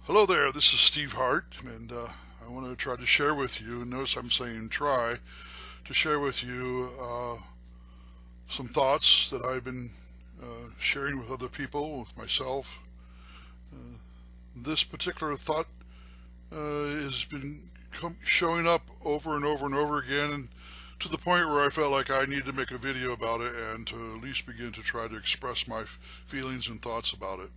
Hello there, this is Steve Hart, and I want to try to share with you, notice I'm saying try, to share with you some thoughts that I've been sharing with other people, with myself. This particular thought has been showing up over and over and over again, and to the point where I felt like I needed to make a video about it and to at least begin to try to express my feelings and thoughts about it.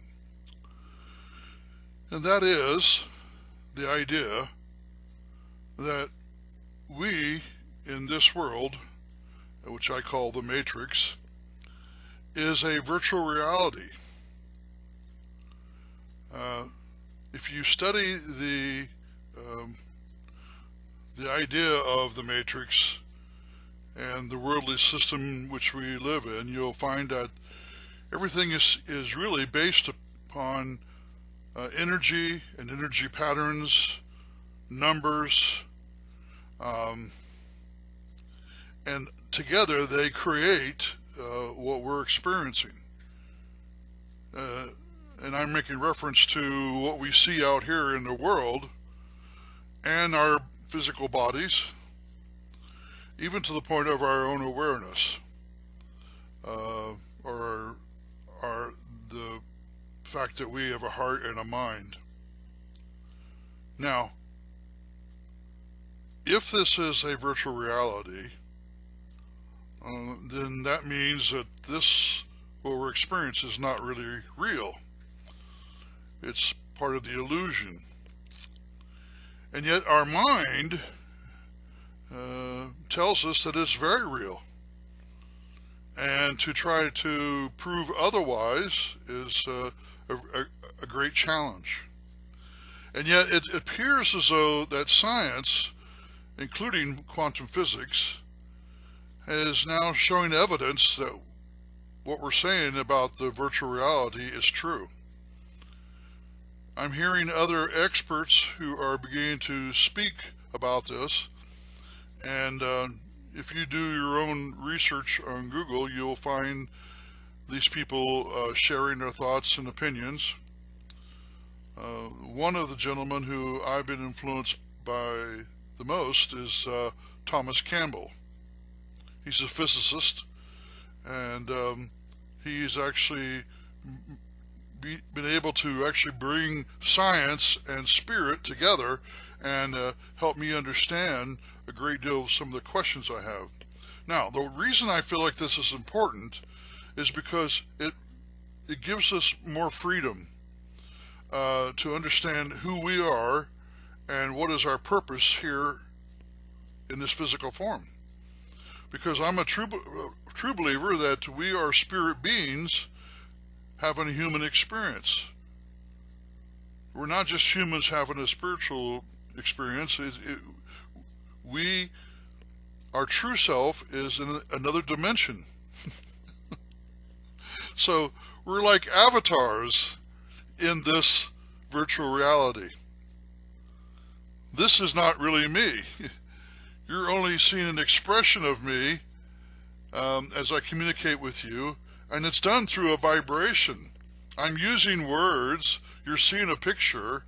And that is the idea that we in this world, which I call the Matrix, is a virtual reality. Uh, if you study um, the idea of the Matrix and the worldly system which we live in, you'll find that everything is really based upon energy and energy patterns, numbers, um, and together they create what we're experiencing. Uh, and I'm making reference to what we see out here in the world and our physical bodies, even to the point of our own awareness, or the fact that we have a heart and a mind. Now, if this is a virtual reality, then that means that what we're experiencing, is not really real. It's part of the illusion. And yet our mind tells us that it's very real. And to try to prove otherwise is a great challenge. And yet it appears as though that science, including quantum physics, is now showing evidence that what we're saying about the virtual reality is true. I'm hearing other experts who are beginning to speak about this, and if you do your own research on Google, you'll find these people sharing their thoughts and opinions. One of the gentlemen who I've been influenced by the most is Thomas Campbell. He's a physicist, and he's actually been able to actually bring science and spirit together and help me understand a great deal of some of the questions I have. Now, the reason I feel like this is important is because it gives us more freedom to understand who we are and what is our purpose here in this physical form. Because I'm a true believer that we are spirit beings having a human experience. We're not just humans having a spiritual experience. Our true self is in another dimension. So we're like avatars in this virtual reality. This is not really me. You're only seeing an expression of me as I communicate with you, and it's done through a vibration. I'm using words, you're seeing a picture,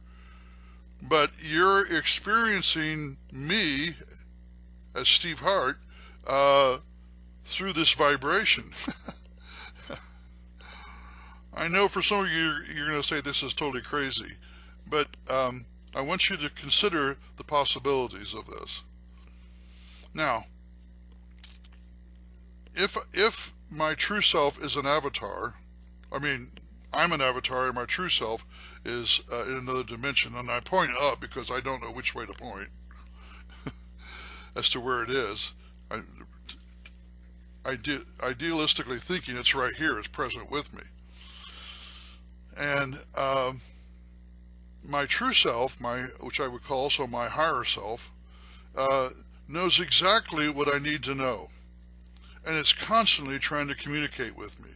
but you're experiencing me as Steve Hart through this vibration. I know for some of you, you're going to say this is totally crazy, but I want you to consider the possibilities of this. Now, if my true self is an avatar, I'm an avatar and my true self is in another dimension, and I point up because I don't know which way to point as to where it is. Idealistically thinking, it's right here, it's present with me. And my true self, which I would call also my higher self, knows exactly what I need to know. And it's constantly trying to communicate with me.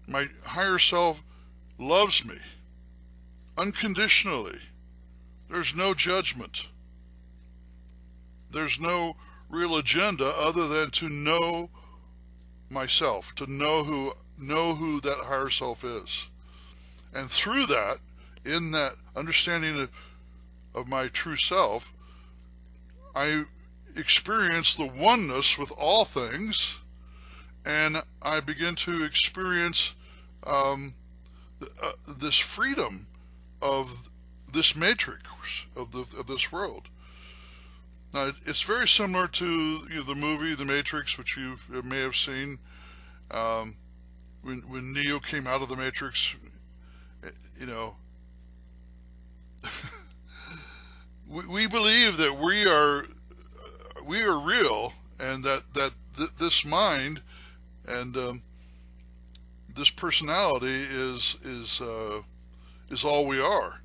My higher self loves me unconditionally. There's no judgment. There's no real agenda other than to know myself, to know who that higher self is. And through that, in that understanding of my true self, I experience the oneness with all things, and I begin to experience this freedom of this matrix of this world. Now, it's very similar to the movie The Matrix, which you may have seen. Um, when Neo came out of the Matrix, you know, we believe that we are real, and this mind and this personality is all we are.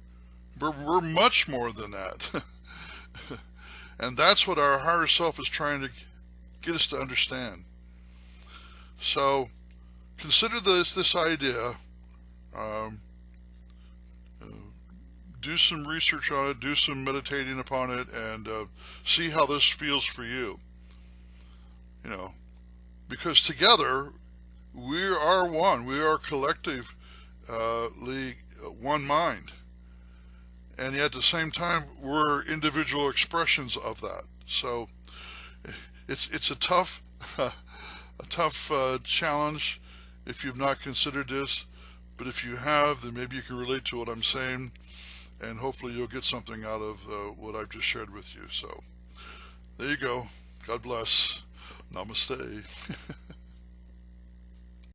We're much more than that. And that's what our higher self is trying to get us to understand. So consider this idea. Um, do some research on it, do some meditating upon it, and see how this feels for you. You know, because together we are one. We are collectively one mind, and yet at the same time we're individual expressions of that. So it's a tough challenge if you've not considered this, but if you have, then maybe you can relate to what I'm saying, and hopefully you'll get something out of what I've just shared with you. So there you go. God bless. Namaste.